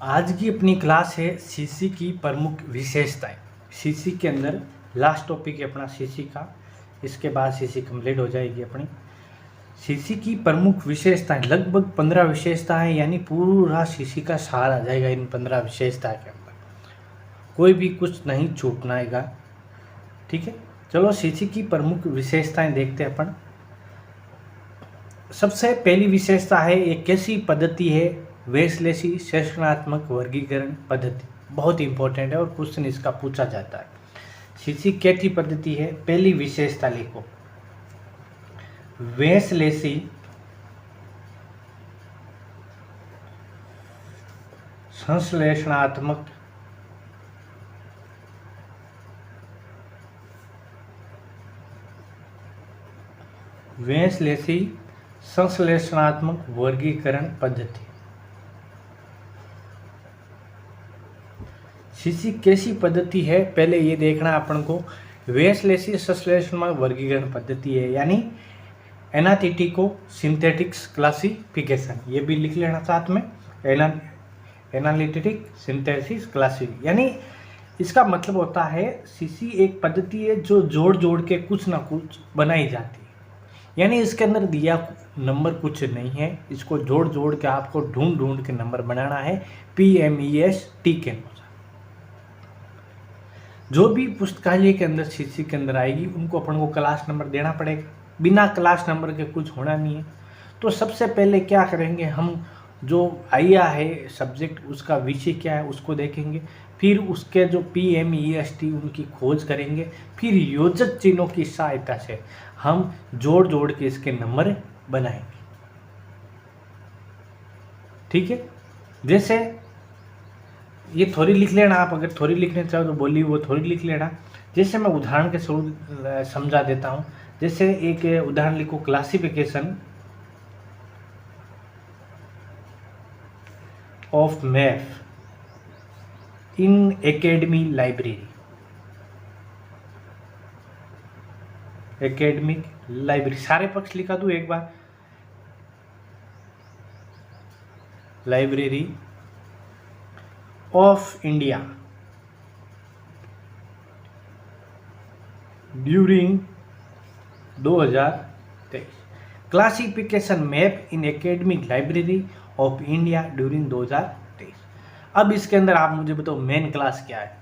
आज की अपनी क्लास है सीसी की प्रमुख विशेषताएं। सीसी के अंदर लास्ट टॉपिक है अपना सीसी का, इसके बाद सीसी कंप्लीट हो जाएगी अपनी। सीसी की प्रमुख विशेषताएं लगभग 15 विशेषताएं, यानी पूरा सीसी का सार आ जाएगा इन 15 विशेषताएं के अंदर, कोई भी कुछ नहीं छूटनाएगा। ठीक है, चलो सीसी की प्रमुख विशेषताएं देखते हैं अपन। सबसे पहली विशेषता है एक कैसी पद्धति है, वेस्लेसी सेशनात्मक वर्गीकरण पद्धति। बहुत इंपॉर्टेंट है और क्वेश्चन इसका पूछा जाता है। सीसी कैसी पद्धति है, पहली विशेषता लिखो, वेस्लेसी संश्लेषणात्मक वेस्लेसी संश्लेषणात्मक वर्गीकरण पद्धति। सीसी कैसी पद्धति है, पहले ये देखना अपन को। वेस्लेसी संश्लेषणात्मक वर्गीकरण पद्धति है, यानी एनालिटिको सिंथेटिक्स क्लासिफिकेशन, ये भी लिख लेना साथ में, एनालिटिक सिंथेसिस क्लासिफिकेशन। यानी इसका मतलब होता है सीसी एक पद्धति है जो जोड़ जोड़ के कुछ ना कुछ बनाई जाती है, यानी इसके अंदर दिया नंबर कुछ नहीं है, इसको जोड़ जोड़ के आपको ढूंढ ढूंढ के नंबर बनाना है PMEST के अनुसार। जो भी पुस्तकालय के अंदर सीसी के अंदर आएगी उनको अपन को क्लास नंबर देना पड़ेगा, बिना क्लास नंबर के कुछ होना नहीं है। तो सबसे पहले क्या करेंगे हम, जो आया है सब्जेक्ट उसका विषय क्या है उसको देखेंगे, फिर उसके जो PMEST उनकी खोज करेंगे, फिर योजक चिन्हों की सहायता से हम जोड़ जोड़ के इसके नंबर बनाएंगे। ठीक है, जैसे ये थोड़ी लिख लेना, आप अगर थोड़ी लिखना चाहो तो बोली वो थोड़ी लिख लेना। जैसे मैं उदाहरण के स्वरूप समझा देता हूँ। जैसे एक उदाहरण लिखो, classification of map in academy library. Academic library, सारे पक्ष लिखा दूं एक बार, library of India during 2023, classification map in academic library of India during 2023। अब इसके अंदर आप मुझे बताओ मेन क्लास क्या है।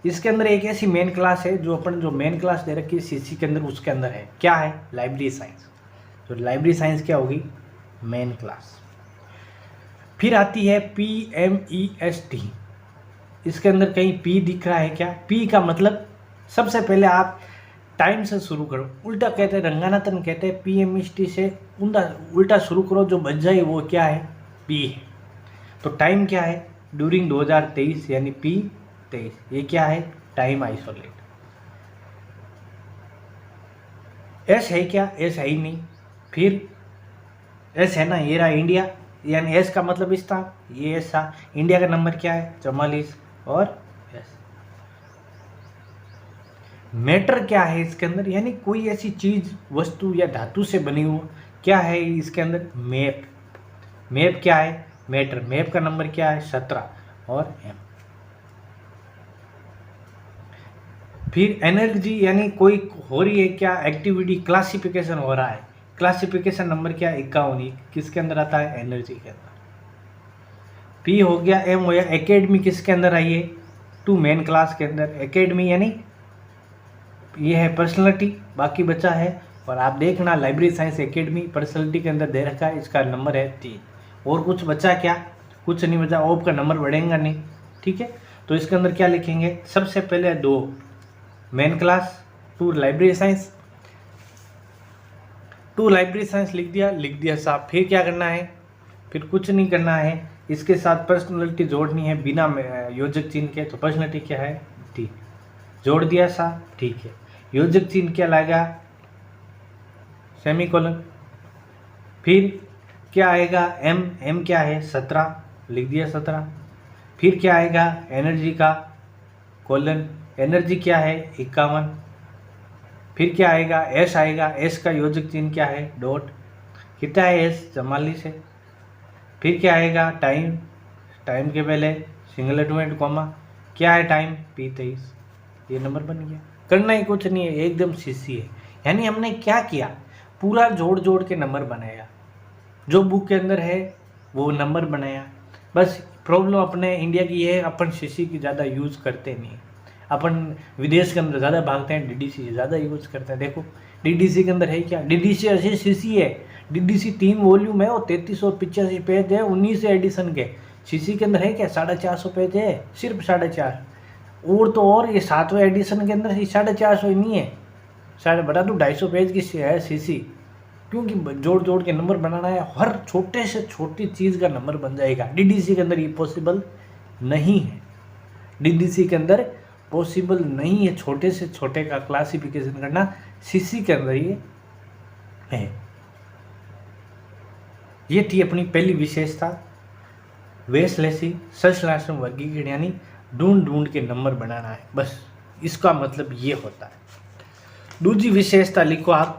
इसके अंदर एक ऐसी मेन क्लास है जो अपन जो मेन क्लास दे रखी है सीसी के अंदर, उसके अंदर है क्या है, लाइब्रेरी साइंस। तो लाइब्रेरी साइंस क्या होगी, मेन क्लास। फिर आती है PMEST, इसके अंदर कहीं P दिख रहा है क्या? P का मतलब सबसे पहले आप टाइम से शुरू करो, उल्टा कहते हैं रंगानातन कहते हैं, PMEST से उल्टा शुरू करो, जो बच जाए वो क्या है, P है। तो टाइम क्या है, ड्यूरिंग 2023 यानी P23, ये क्या है, टाइम आइसोलेट। S है क्या, S है ही नहीं। फिर S है ना, ये रहा इंडिया, यानी S का मतलब इस था, ये S था। इंडिया का नंबर क्या है, 44, और S। मैटर क्या है इसके अंदर, यानी कोई ऐसी चीज वस्तु या धातु से बनी हो, क्या है इसके अंदर, मैप। मैप क्या है, मैटर। मैप का नंबर क्या है, 17, और M। फिर एनर्जी, यानी कोई हो रही है क्या एक्टिविटी, क्लासिफिकेशन हो रहा है, क्लासिफिकेशन नंबर क्या है, 51, किसके अंदर आता है, एनर्जी के अंदर। P हो गया, M हो गया। एकेडमी किसके अंदर आई है, टू मेन क्लास के अंदर। एकेडमी यानी ये है पर्सनैलिटी, बाकी बचा है। और आप देखना लाइब्रेरी साइंस एकेडमी पर्सनैलिटी के अंदर दे रखा है, इसका नंबर है 3। और कुछ बचा क्या, कुछ नहीं बचा, ओप का नंबर बढ़ेगा नहीं। ठीक है, तो इसके अंदर क्या लिखेंगे, सबसे पहले 2 main class, 2 library science, 2 library science लिख दिया साहब। फिर क्या करना है, फिर कुछ नहीं करना है, इसके साथ पर्सनैलिटी जोड़नी है बिना योजक चिन्ह के। तो पर्सनैलिटी क्या है, T, जोड़ दिया साहब। ठीक है, योजक चिन्ह क्या लगा, सेमीकोलन। फिर क्या आएगा, M क्या है, 17, लिख दिया 17। फिर क्या आएगा, एनर्जी का कोलन, एनर्जी क्या है, 51। फिर क्या आएगा, S आएगा, S का योजक चिन्ह क्या है, डॉट। कितना है S, 44 है। फिर क्या आएगा, टाइम टाइम के पहले सिंगल एटोमेट कॉमा, क्या है टाइम P23, ये नंबर बन गया। करना ही कुछ नहीं है, एकदम सीसी है। यानी हमने क्या किया, पूरा जोड़ जोड़ के नंबर बनाया, जो बुक के अंदर है वो नंबर बनाया। बस प्रॉब्लम अपने इंडिया की है, अपन सीसी की ज़्यादा यूज़ करते नहीं, अपन विदेश के अंदर ज़्यादा भागते हैं, डीडीसी ज़्यादा यूज़ करते हैं। देखो डीडीसी के अंदर है क्या, डीडीसी ऐसी सीसी है, डीडीसी 3 वॉल्यूम है और 3385 पेज है, 19 एडिशन के। सीसी के अंदर है क्या, 450 पेज है, सिर्फ 450, और तो और ये 7वें एडिशन के अंदर 450 ही नहीं है, शायद बता दूँ 250 पेज की है सीसी, क्योंकि जोड़ जोड़ के नंबर बनाना है, हर छोटे से छोटी चीज़ का नंबर बन जाएगा। डीडीसी के अंदर ये पॉसिबल नहीं है, डीडीसी के अंदर पॉसिबल नहीं है छोटे से छोटे का क्लासिफिकेशन करना, सीसी के अंदर ये है। ये थी अपनी पहली विशेषता, वेसलेसी सशलासन वर्गीकरण, यानी ढूंढ ढूंढ के नंबर बनाना है, बस इसका मतलब ये होता है। दूसरी विशेषता लिखो आप,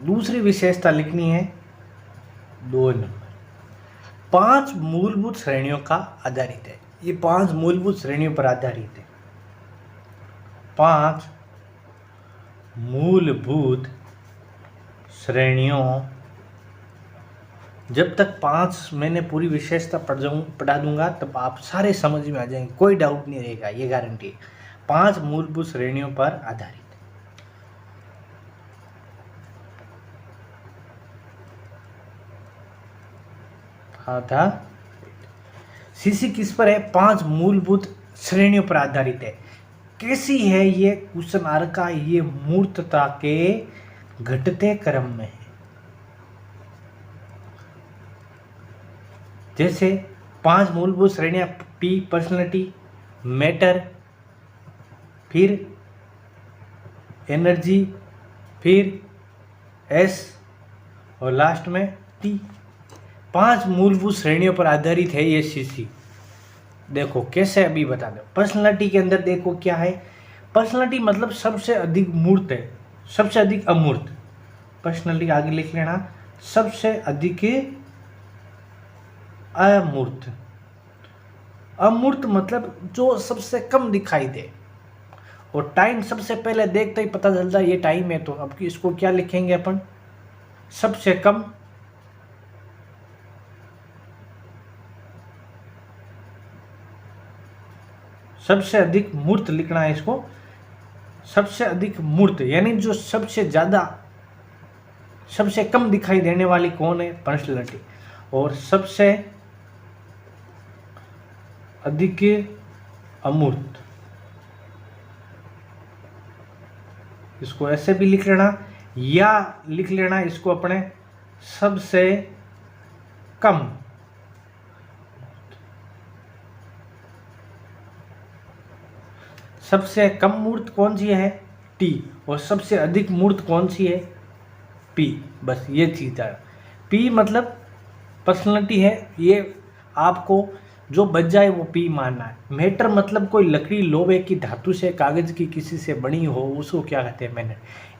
दूसरी विशेषता लिखनी है 2 नंबर, 5 मूलभूत श्रेणियों का आधारित है। ये 5 मूलभूत श्रेणियों पर आधारित है, 5 मूलभूत श्रेणियों। जब तक 5 मैंने पूरी विशेषता पढ़ा दूंगा तब आप सारे समझ में आ जाएंगे, कोई डाउट नहीं रहेगा, ये गारंटी है। 5 मूलभूत श्रेणियों पर आधारित था। सीसी किस पर है, 5 मूलभूत श्रेणियों पर आधारित है। कैसी है ये, क्वेश्चन आर का, ये मूर्तता के घटते क्रम में है। जैसे 5 मूलभूत श्रेणियां, P पर्सनैलिटी, मैटर, फिर एनर्जी, फिर S और लास्ट में T। 5 मूलभूत श्रेणियों पर आधारित है ये सीसी। देखो कैसे, अभी बता दो। पर्सनालिटी के अंदर देखो क्या है, पर्सनालिटी मतलब सबसे अधिक मूर्त है, सबसे अधिक अमूर्त। पर्सनालिटी आगे लिख लेना, सबसे अधिक अमूर्त। अमूर्त मतलब जो सबसे कम दिखाई दे, और टाइम सबसे पहले देखते ही पता चलता है ये टाइम है, तो अब इसको क्या लिखेंगे अपन, सबसे कम सबसे अधिक मूर्त लिखना है इसको। सबसे अधिक मूर्त यानी जो सबसे ज़्यादा, सबसे कम दिखाई देने वाली कौन है, पर्सनैलिटी। और सबसे अधिक अमूर्त, इसको ऐसे भी लिख लेना, या लिख लेना इसको अपने सबसे कम। सबसे कम मूर्त कौन सी है, T, और सबसे अधिक मूर्त कौन सी है, P। बस ये चीज़ है। P मतलब पर्सनैलिटी है, ये आपको जो बच जाए वो P मानना है। मैटर मतलब कोई लकड़ी, लोहे की, धातु से, कागज की किसी से बनी हो, उसको क्या कहते हैं, मैंने।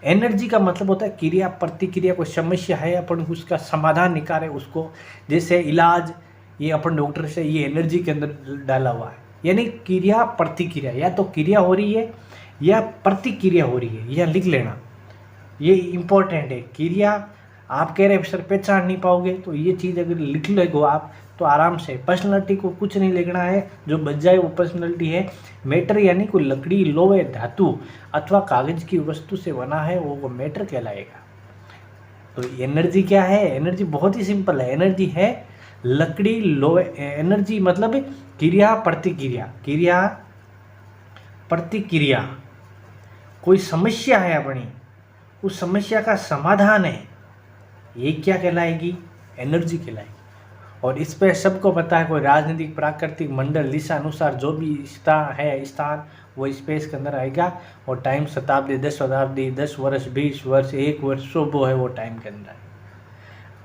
एनर्जी का मतलब होता है क्रिया प्रतिक्रिया, कोई समस्या है अपन उसका समाधान निकाले उसको, जैसे इलाज, ये अपन डॉक्टर से ये एनर्जी के अंदर डाला हुआ है। यानी क्रिया प्रतिक्रिया, या तो क्रिया हो रही है या प्रतिक्रिया हो रही है, यह लिख लेना, ये इम्पोर्टेंट है। क्रिया आप कह रहे हैं सर पहचान नहीं पाओगे, तो ये चीज़ अगर लिख लोगे आप तो आराम से। पर्सनैलिटी को कुछ नहीं लिखना है, जो बच जाए वो पर्सनैलिटी है। मैटर यानी कोई लकड़ी, लोहे, धातु अथवा कागज की वस्तु से बना है, वो मैटर कहलाएगा। तो एनर्जी क्या है, एनर्जी बहुत ही सिंपल है, एनर्जी है लकड़ी, लोहे। एनर्जी मतलब क्रिया प्रतिक्रिया, क्रिया प्रतिक्रिया, कोई समस्या है अपनी, उस समस्या का समाधान है, ये क्या कहलाएगी, एनर्जी कहलाएगी। और इस पर सबको पता है, कोई राजनीतिक, प्राकृतिक, मंडल, दिशा अनुसार जो भी स्थान वो स्पेस के अंदर आएगा। और टाइम शताब्दी, 10 शताब्दी, 10 वर्ष, 20 वर्ष, 1 वर्ष, वो है वो टाइम के अंदर है।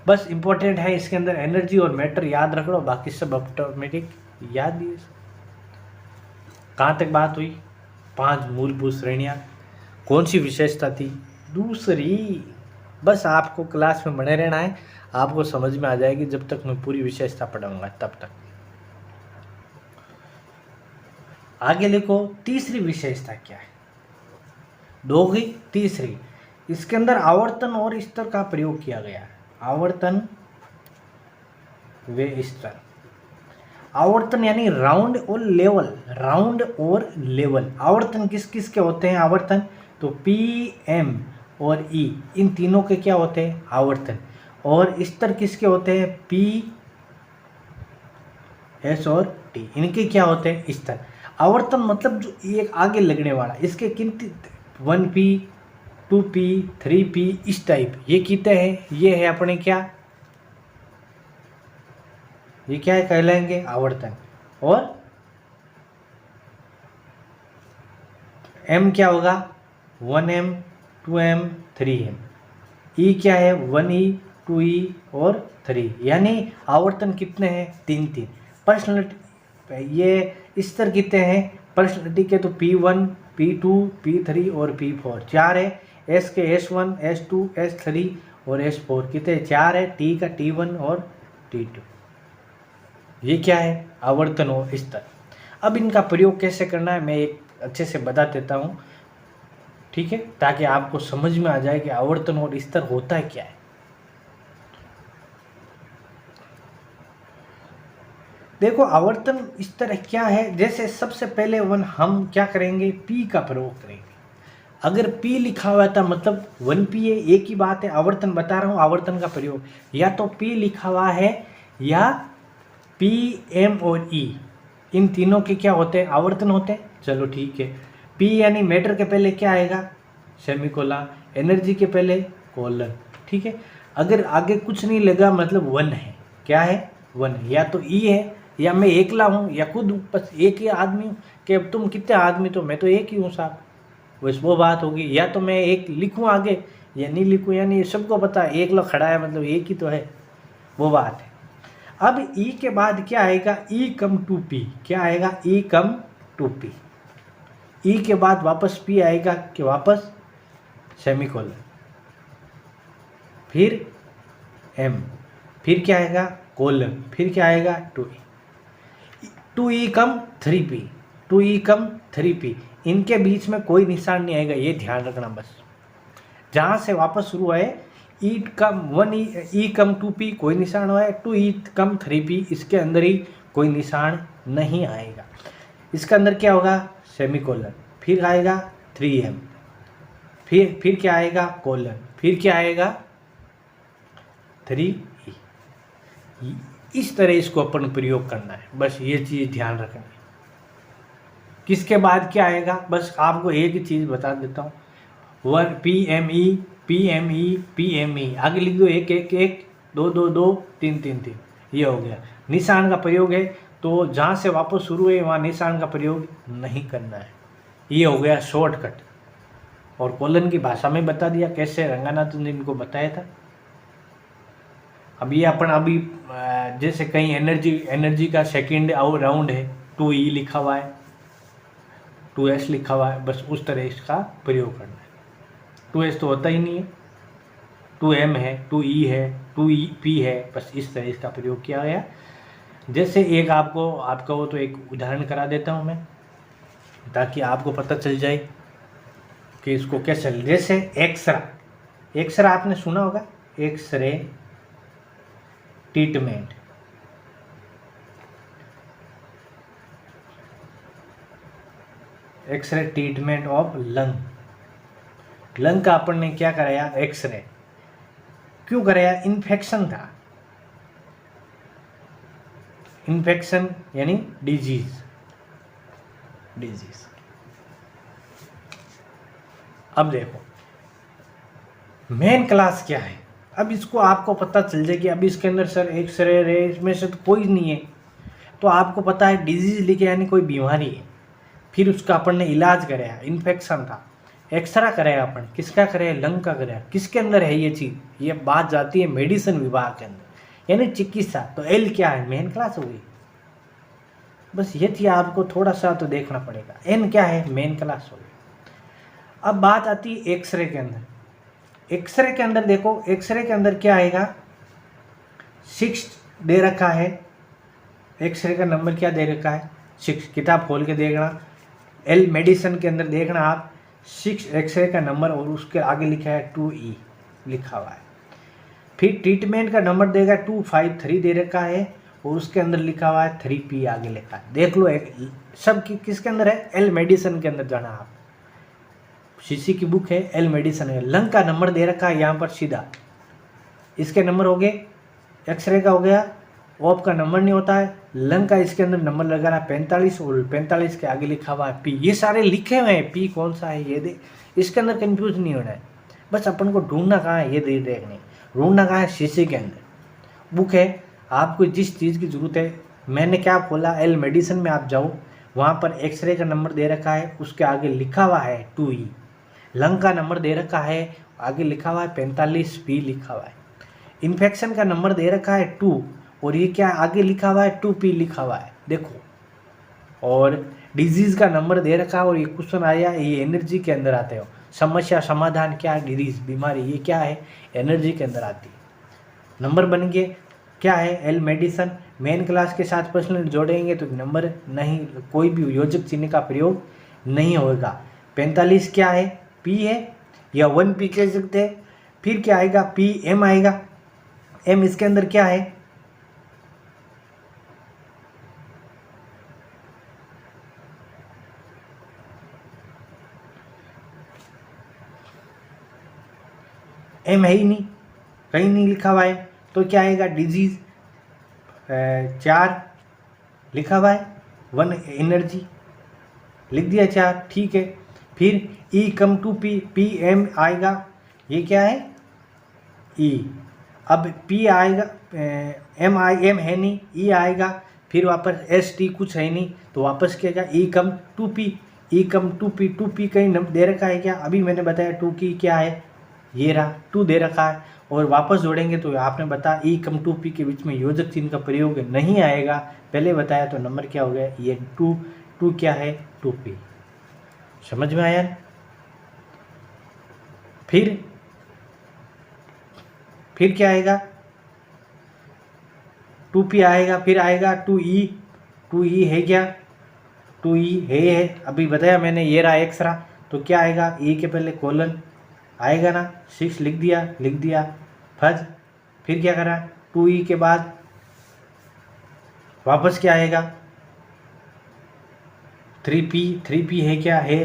बस इंपॉर्टेंट है इसके अंदर एनर्जी और मैटर याद रख लो, बाकी सब ऑटोमेटिक याद दिए। कहाँ तक बात हुई, 5 मूलभूत श्रेणियाँ, कौन सी विशेषता थी, दूसरी। बस आपको क्लास में बने रहना है, आपको समझ में आ जाएगी जब तक मैं पूरी विशेषता पढ़ाऊंगा तब तक। आगे लिखो तीसरी विशेषता क्या है, दो गई तीसरी, इसके अंदर आवर्तन और स्तर का प्रयोग किया गया है। आवर्तन व स्तर, आवर्तन यानी राउंड और लेवल, राउंड और लेवल। आवर्तन किस किस के होते हैं आवर्तन, तो पी एम और ई, इन तीनों के क्या होते हैं आवर्तन। और स्तर किसके होते हैं, पी एस और टी, इनके क्या होते हैं स्तर। आवर्तन मतलब जो ये आगे लगने वाला, इसके कितने 1p 2p 3p इस टाइप, ये कितने हैं, ये है अपने क्या, ये क्या है कहलाएंगे आवर्तन। और m क्या होगा 1m 2m 3m, e क्या है 1e 2e और 3, यानी आवर्तन कितने हैं तीन तीन। पर्सनलिटी ये स्तर कितने हैं पर्सनलिटी के, तो P1 P2 P3 और P4 चार है। S के S1 S2 S3 और S4 कितने चार है। T का T1 और T2, ये क्या है आवर्तन और स्तर। अब इनका प्रयोग कैसे करना है मैं एक अच्छे से बता देता हूँ, ठीक है, ताकि आपको समझ में आ जाए कि आवर्तन और स्तर होता है क्या है। देखो आवर्तन स्तर क्या है, जैसे सबसे पहले हम क्या करेंगे P का प्रयोग करेंगे। अगर P लिखा हुआ था मतलब 1P है, एक ही बात है, आवर्तन बता रहा हूँ आवर्तन का प्रयोग, या तो P लिखा हुआ है या P M और E, इन तीनों के क्या होते हैं आवर्तन होते हैं। चलो ठीक है, P यानी मैटर के पहले क्या आएगा सेमीकोलन, एनर्जी के पहले कोलन, ठीक है। अगर आगे कुछ नहीं लगा मतलब 1 है, क्या है 1, या तो E है, या मैं एकला हूँ, या खुद बस एक ही आदमी हूँ, कि अब तुम कितने आदमी, तो मैं तो एक ही हूँ साहब, बस वो बात होगी। या तो मैं एक लिखूँ आगे या नहीं लिखूँ, यानी सबको पता है एक लोग खड़ा है मतलब एक ही तो है, वो बात है। अब E के बाद क्या आएगा E कम टू P, क्या आएगा E come to P, E के बाद वापस P आएगा कि वापस सेमीकोलन, फिर M, फिर क्या आएगा कोलन, फिर क्या आएगा 2E कम 3P, 2E कम 3P, इनके बीच में कोई निशान नहीं आएगा, ये ध्यान रखना बस। जहाँ से वापस शुरू है E कम 1E कम 2P कोई निशान हुआ है, 2E कम 3P इसके अंदर ही कोई निशान नहीं आएगा। इसके अंदर क्या होगा सेमीकोलन, फिर आएगा 3M, फिर क्या आएगा कोलन, फिर क्या आएगा 3E। इस तरह इसको अपन प्रयोग करना है, बस ये चीज़ ध्यान रखनी है। किसके बाद क्या आएगा, बस आपको एक ही चीज़ बता देता हूँ, 1 PME PME PME, आगे लिख दो 1 1 1 2 2 2 3 3 3, ये हो गया। निशान का प्रयोग है तो जहाँ से वापस शुरू है वहाँ निशान का प्रयोग नहीं करना है, ये हो गया शॉर्टकट। और कोलन की भाषा में बता दिया कैसे, रंगानाथन ने इनको बताया था। अब ये अपन अभी जैसे कहीं एनर्जी का सेकंड राउंड है, 2E लिखा हुआ है 2S लिखा हुआ है, बस उस तरह इसका प्रयोग करना है। 2S तो होता ही नहीं है, 2M है 2E है 2P है, बस इस तरह इसका प्रयोग किया गया। जैसे एक आपका वो तो एक उदाहरण करा देता हूँ मैं, ताकि आपको पता चल जाए कि इसको कैसे। जैसे एक्सरा आपने सुना होगा, x-ray treatment, x-ray treatment of lung का अपन ने क्या कराया एक्सरे, क्यों कराया इन्फेक्शन था, इन्फेक्शन यानी डिजीज। अब देखो मेन क्लास क्या है, अब इसको आपको पता चल जाए कि अब इसके अंदर सर एक्सरे रे इसमें से तो कोई नहीं है, तो आपको पता है डिजीज लिखे यानी कोई बीमारी है, फिर उसका अपन ने इलाज कराया, इन्फेक्शन था, एक्सरा कराया अपन, किसका कराया लंग का कराया, किसके अंदर है ये चीज़, ये बात जाती है मेडिसिन विभाग के अंदर यानी चिकित्सा। तो एल क्या है मेन क्लास हो गई, बस ये थी, आपको थोड़ा सा तो देखना पड़ेगा। एन क्या है मेन क्लास हो गई। अब बात आती है एक्सरे के अंदर, एक्सरे के अंदर देखो, एक्सरे के अंदर क्या आएगा, 6 दे रखा है, एक्सरे का नंबर क्या दे रखा है 6, किताब खोल के देखना, एल मेडिसिन के अंदर देखना आप 6 एक्सरे का नंबर और उसके आगे लिखा है 2E लिखा हुआ है। फिर ट्रीटमेंट का नंबर देगा 253 दे रखा है और उसके अंदर लिखा हुआ है 3P आगे लिखा है। देख लो सब किसके अंदर है, एल मेडिसिन के अंदर जाना आप, सीसी की बुक है, एल मेडिसिन है। लंग का नंबर दे रखा है यहाँ पर सीधा, इसके नंबर हो गए, एक्सरे का हो गया, ओप का नंबर नहीं होता है, लंग का इसके अंदर नंबर लगाना 45 और 45 के आगे लिखा हुआ है P। ये सारे लिखे हुए हैं, P कौन सा है ये दे, इसके अंदर कंफ्यूज नहीं होना है, बस अपन को ढूंढना कहाँ है ये देखने, ढूंढना कहाँ है शीशे के अंदर। बुक है, आपको जिस चीज़ की ज़रूरत है, मैंने क्या खोला, एल मेडिसिन में आप जाओ, वहाँ पर एक्सरे का नंबर दे रखा है, उसके आगे लिखा हुआ है 2E। लंग का नंबर दे रखा है, आगे लिखा हुआ है 45P लिखा हुआ है। इन्फेक्शन का नंबर दे रखा है 2 और ये क्या आगे लिखा हुआ है 2P लिखा हुआ है देखो। और डिजीज़ का नंबर दे रखा है और ये क्वेश्चन आया, ये एनर्जी के अंदर आते हो, समस्या समाधान क्या है, डिजीज बीमारी, ये क्या है एनर्जी के अंदर आती है। नंबर बन गए क्या है, एल मेडिसिन, मेन क्लास के साथ पर्सनल जोड़ेंगे तो नंबर नहीं, कोई भी योजक चिन्ह का प्रयोग नहीं होगा। 45 क्या है, P है या 1P कह सकते हैं। फिर क्या आएगा, PM आएगा, M इसके अंदर क्या है, M है ही नहीं, कहीं नहीं लिखा हुआ है, तो क्या आएगा, डिजीज 4 लिखा हुआ है, 1 एनर्जी लिख दिया 4, ठीक है। फिर E come to P, PM आएगा, ये क्या है E, अब P आएगा, M है नहीं, E आएगा, फिर वापस ST कुछ है नहीं, तो वापस क्या आएगा E come to P, E come to P, 2P कहीं दे रखा है क्या, अभी मैंने बताया 2 की क्या है, ये रहा 2 दे रखा है, और वापस जोड़ेंगे तो आपने बताया E कम 2P के बीच में योजक चिन्ह का प्रयोग नहीं आएगा, पहले बताया, तो नंबर क्या हो गया, ये 2 क्या है 2P। समझ में आया। फिर क्या आएगा, 2P आएगा, फिर आएगा 2E है क्या, 2E है, अभी बताया मैंने, ये रहा एक्स रहा, तो क्या आएगा, E के पहले कोलन आएगा ना, 6 लिख दिया फज। फिर क्या करा, 2E के बाद वापस क्या आएगा, 3P है क्या, है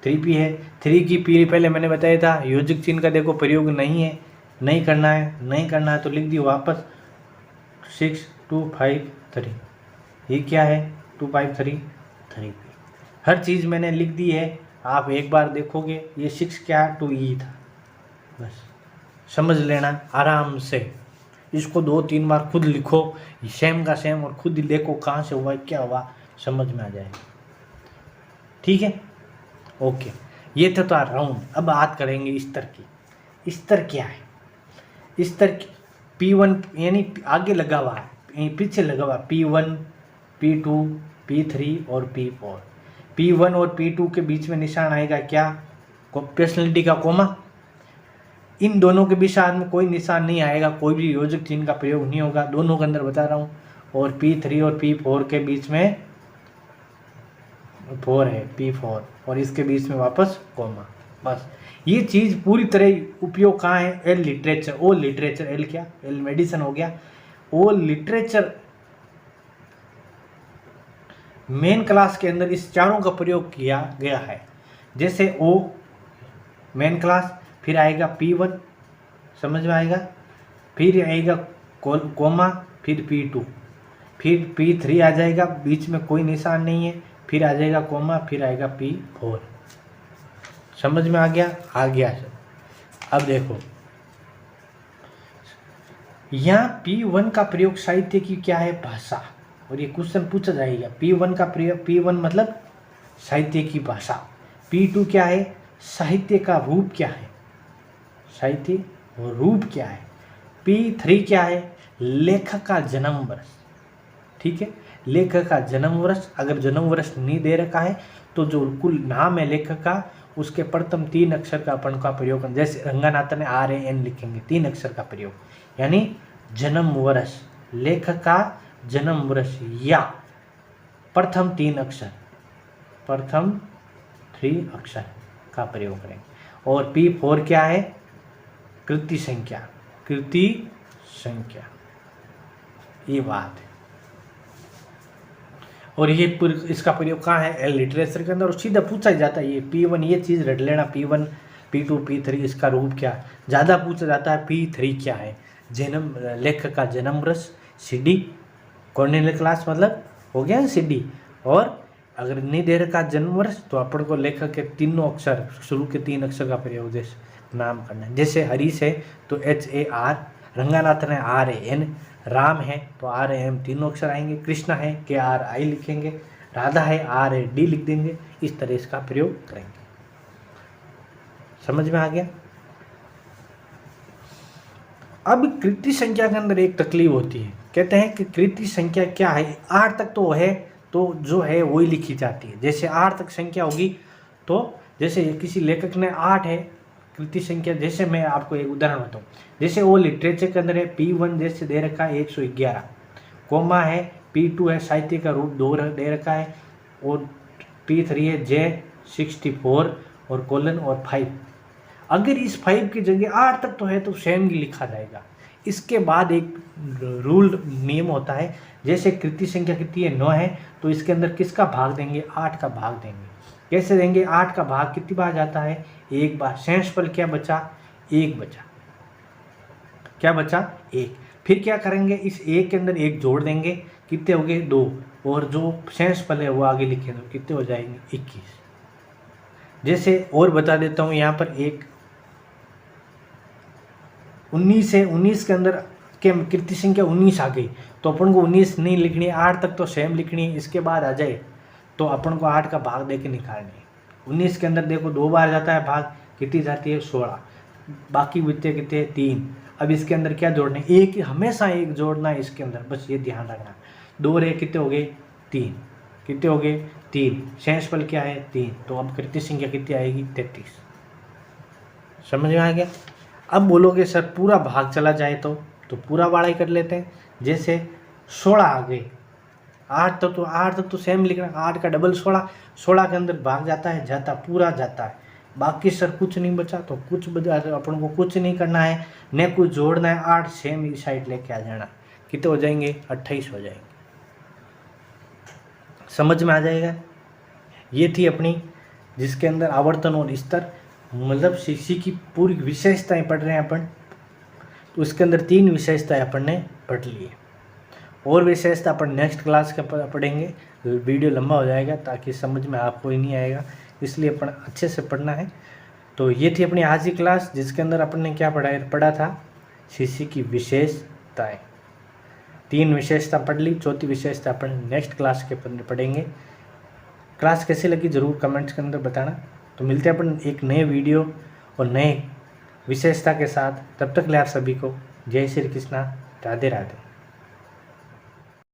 3P है, 3 की P पहले मैंने बताया था, योजक चिन्ह का देखो प्रयोग नहीं करना है तो लिख दियो वापस 6 2 5 3, ये क्या है 2 5 3 3P, हर चीज़ मैंने लिख दी है, आप एक बार देखोगे, ये 6 क्या 2E था, बस समझ लेना आराम से, इसको 2-3 बार खुद लिखो, सेम का सेम, और खुद देखो कहाँ से हुआ क्या हुआ, समझ में आ जाएगा, ठीक है। ओके, ये था राउंड। अब बात करेंगे स्तर की। स्तर क्या है, स्तर P1 यानी आगे लगा हुआ है, पीछे लगा हुआ P1 P2 P3 और P4। P1 और P2 के बीच में निशान आएगा क्या, पर्सनैलिटी का कोमा, इन दोनों के बीच में कोई निशान नहीं आएगा, कोई भी योजक चिन्ह का प्रयोग नहीं होगा, दोनों के अंदर बता रहा हूँ। और P3 और P4 के बीच में 4 है, P4, और इसके बीच में वापस कोमा, बस ये चीज़ पूरी तरह उपयोग कहाँ है, एल लिटरेचर, ओ लिटरेचर, एल क्या, एल मेडिसिन हो गया, ओ लिटरेचर मेन क्लास के अंदर इस चारों का प्रयोग किया गया है। जैसे ओ मेन क्लास, फिर आएगा P1, समझ में आएगा, फिर आएगा कोमा, फिर P2, फिर P3 आ जाएगा, बीच में कोई निशान नहीं है, फिर आ जाएगा कोमा, फिर आएगा P4। समझ में आ गया सब। अब देखो यहाँ P1 का प्रयोग साहित्य की क्या है, भाषा, और ये क्वेश्चन पूछा जाएगा। P1 का प्रयोग, P1 मतलब साहित्य की भाषा, P2 क्या है, साहित्य का रूप क्या है, साहित्य और रूप क्या है, P3 क्या है, लेखक का जन्म वर्ष, ठीक है, लेखक का जन्म वर्ष, अगर जन्म वर्ष नहीं दे रखा है तो जो कुल नाम है लेखक का उसके प्रथम 3 अक्षर का अपन का प्रयोग करें। जैसे रंगनाथन RAN लिखेंगे, 3 अक्षर का प्रयोग, यानी जन्म वर्ष, लेखक का जन्म वर्ष या प्रथम 3 अक्षर, प्रथम 3 अक्षर का प्रयोग करेंगे। और P4 क्या है? कृति संख्या, कृति संख्या, ये बात है। और ये इसका प्रयोग कहाँ है? लिटरेचर के अंदर, और सीधा पूछा ही जाता है ये P1, ये चीज़ रट लेना, P1 P2 P3 इसका रूप क्या, ज़्यादा पूछा जाता है P3 क्या है? जन्म, लेखक का जन्म वर्ष, CD, कॉर्नेलियस क्लास मतलब हो गया ना CD। और अगर नहीं दे रखा जन्म वर्ष तो अपन को लेखक के तीनों अक्षर, शुरू के 3 अक्षर का प्रयोग जैसे नाम करना है। जैसे हरीश है तो HAR, रंगनाथन है RAN, राम है तो RAM तीनों अक्षर आएंगे, कृष्णा है KRI लिखेंगे, राधा है RAD लिख देंगे। इस तरह इसका प्रयोग करेंगे। समझ में आ गया? अब कृति संख्या के अंदर एक तकलीफ होती है, कहते हैं कि कृति संख्या क्या है? 8 तक तो है, तो जो है वही लिखी जाती है। जैसे 8 तक संख्या होगी तो जैसे किसी लेखक ने 8 है कृति संख्या, जैसे मैं आपको एक उदाहरण बताऊँ, जैसे वो लिटरेचर के अंदर है P1 जैसे दे रखा है 111, कोमा है, P2 है साहित्य का रूप 2 दे रखा है, और P3 है J64 और कोलन और 5। अगर इस 5 की जगह 8 तक तो है तो सेम ही लिखा जाएगा। इसके बाद एक रूल नियम होता है, जैसे कृति संख्या कितनी है? 9 है, तो इसके अंदर किसका भाग देंगे? 8 का भाग देंगे। कैसे देंगे? 8 का भाग कितनी बार जाता है? एक बार। शेष फल क्या बचा? 1 बचा। क्या बचा? 1। फिर क्या करेंगे? इस 1 के अंदर 1 जोड़ देंगे, कितने हो गए? 2, और जो शेष फल है वो आगे लिखे तो कितने हो जाएंगे? 21। जैसे और बता देता हूँ, यहाँ पर एक 19 है, 19 के अंदर के कृति संख्या 19 आ गई तो अपन को 19 नहीं लिखनी है, 8 तक तो सेम लिखनी है। इसके बाद आ जाए तो अपन को 8 का भाग दे के निकालनी है। 19 के अंदर देखो 2 बार जाता है भाग, कितनी जाती है? 16। बाकी बचते कितने? 3। अब इसके अंदर क्या जोड़ना है? एक, हमेशा 1 जोड़ना है इसके अंदर, बस ये ध्यान रखना। 2 रहे, कितने हो गए? 3। कितने हो गए? 3। शेष फल क्या है? 3। तो अब कृति संख्या कितनी आएगी? 33। समझ में आ गया? अब बोलोगे सर पूरा भाग चला जाए तो पूरा वाड़ा ही कर लेते हैं। जैसे 16 आ गए, 8 तक तो सेम लिखना, 8 का डबल 16, 16 के अंदर भाग जाता है, जाता पूरा जाता है। बाकी सर कुछ नहीं बचा तो कुछ बचा, अपन को कुछ नहीं करना है, न कुछ जोड़ना है, 8 सेम इस साइड लेके आ जाना। कितने हो जाएंगे? 28 हो जाएंगे। समझ में आ जाएगा? ये थी अपनी, जिसके अंदर आवर्तन और स्तर, मतलब सीसी की पूरी विशेषताएं पढ़ रहे हैं अपन, तो उसके अंदर 3 विशेषताएं अपन ने पढ़ ली है। और विशेषता अपन नेक्स्ट क्लास का पढ़ेंगे, वीडियो लंबा हो जाएगा ताकि समझ में आपको ही नहीं आएगा, इसलिए अपन अच्छे से पढ़ना है। तो ये थी अपनी आज की क्लास, जिसके अंदर अपन ने क्या पढ़ा था? सीसी की विशेषताएं। 3 विशेषता पढ़ ली, चौथी विशेषता अपन नेक्स्ट क्लास के पढ़ेंगे। क्लास कैसी लगी ज़रूर कमेंट्स के अंदर बताना। तो मिलते हैं अपन एक नए वीडियो और नए विशेषता के साथ। तब तक ले आप सभी को जय श्री कृष्णा, राधे राधे।